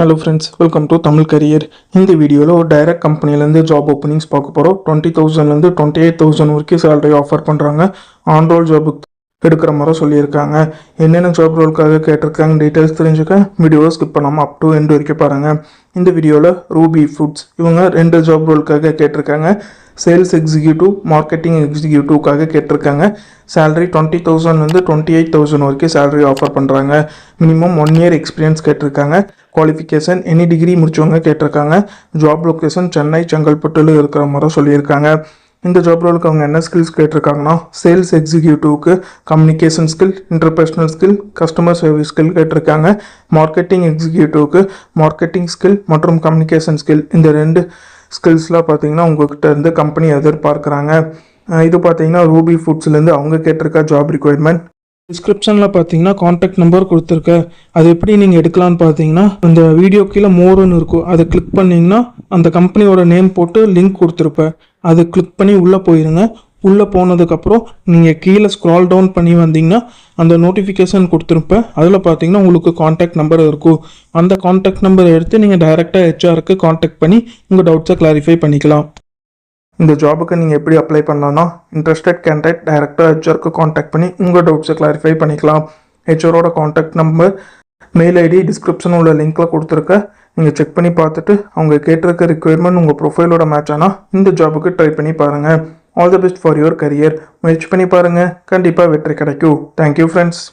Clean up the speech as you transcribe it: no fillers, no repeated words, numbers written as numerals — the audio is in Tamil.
Hello friends, welcome to Tamil career. இந்த வீடியோவில் ஒரு டைரக்ட் கம்பெனிலேருந்து ஜாப் ஓப்பனிங்ஸ் பார்க்க போகிறோம். 20,000லேருந்து 28,000 வரைக்கும் சேலரி ஆஃபர் பண்ணுறாங்க. ஆன் ரோல் ஜாபுக்கு எடுக்கிற மாதிரி சொல்லியிருக்காங்க. என்னென்ன ஜாப் ரோலுக்காக கேட்டிருக்காங்க டீட்டெயில்ஸ் தெரிஞ்சுக்க வீடியோவை ஸ்கிப் பண்ணாமல் அப் டு எண்ட் வரைக்கும் பாருங்கள். இந்த வீடியோவில் ரூபி ஃபுட்ஸ் இவங்க 2 ஜாப் ரோலுக்காக கேட்டிருக்காங்க. சேல்ஸ் எக்ஸிக்யூட்டிவ், மார்க்கெட்டிங் எக்ஸிக்யூட்டிவ்க்காக கேட்டிருக்காங்க. சேலரி 20,000லேருந்து 28,000 வரைக்கும் சேலரி ஆஃபர் பண்ணுறாங்க. மினிமம் 1 இயர் எக்ஸ்பீரியன்ஸ் கேட்டிருக்காங்க. குவாலிஃபிகேஷன் எனி டிகிரி முடிச்சவங்க கேட்டிருக்காங்க. ஜாப் லொக்கேஷன் சென்னை, செங்கல்பட்டுல இருக்கிற மாதிரி சொல்லியிருக்காங்க. இந்த ஜாப் ரோலுக்கு அவங்க என்ன ஸ்கில்ஸ் கேட்டிருக்காங்கன்னா, சேல்ஸ் எக்ஸிக்யூட்டிவ்க்கு communication skill, interpersonal skill, customer service skill கேட்டிருக்காங்க. மார்க்கெட்டிங் எக்ஸிக்யூட்டிவ்க்கு மார்க்கெட்டிங் ஸ்கில் மற்றும் கம்யூனிகேஷன் ஸ்கில், இந்த 2 ஸ்கில்ஸ்லாம் பார்த்தீங்கன்னா உங்ககிட்ட இருந்து கம்பெனி எதிர்பார்க்குறாங்க. இது பார்த்தீங்கன்னா ரூபி ஃபுட்ஸ்லேருந்து அவங்க கேட்டிருக்க ஜாப் ரிக்வயர்மெண்ட். டிஸ்கிரிப்ஷனில் பார்த்தீங்கன்னா காண்டாக்ட் நம்பர் கொடுத்துருக்கேன். அது எப்படி நீங்கள் எடுக்கலான்னு பார்த்தீங்கன்னா, அந்த வீடியோ கீழே மோருன்னு இருக்கும், அதை கிளிக் பண்ணிங்கன்னா அந்த கம்பெனியோட நேம் போட்டு லிங்க் கொடுத்துருப்பேன். அதை கிளிக் பண்ணி உள்ளே போயிருங்க. உள்ளே போனதுக்கப்புறம் நீங்கள் கீழே ஸ்க்ரால் டவுன் பண்ணி வந்தீங்கன்னா அந்த நோட்டிஃபிகேஷன் கொடுத்துருப்பேன். அதில் பார்த்தீங்கன்னா உங்களுக்கு காண்டாக்ட் நம்பர் இருக்கும். அந்த காண்டாக்ட் நம்பரை எடுத்து நீங்கள் டைரெக்டாக ஹெச்ஆருக்கு காண்டாக்ட் பண்ணி உங்கள் டவுட்ஸை கிளாரிஃபை பண்ணிக்கலாம். இந்த ஜாபுக்கு நீங்கள் எப்படி அப்ளை பண்ணலாம்னா, இன்ட்ரெஸ்டட் கேண்டிடேட் டைரெக்டாக ஹெச்ஆருக்கு காண்டாக்ட் பண்ணி உங்கள் டவுட்ஸை கிளாரிஃபை பண்ணிக்கலாம். ஹெச்ஆரோட contact number, mail ID description உள்ள லிங்க்கில் கொடுத்துருக்க. நீங்கள் செக் பண்ணி பார்த்துட்டு அவங்க கேட்டிருக்க ரிக்வயர்மெண்ட் உங்கள் ப்ரொஃபைலோட மேட்ச் ஆனால் இந்த ஜாபுக்கு ட்ரை பண்ணி பாருங்கள். All the best for your career. முயற்சி பண்ணி பாருங்கள், கண்டிப்பாக வெற்றி கிடைக்கும். Thank you friends.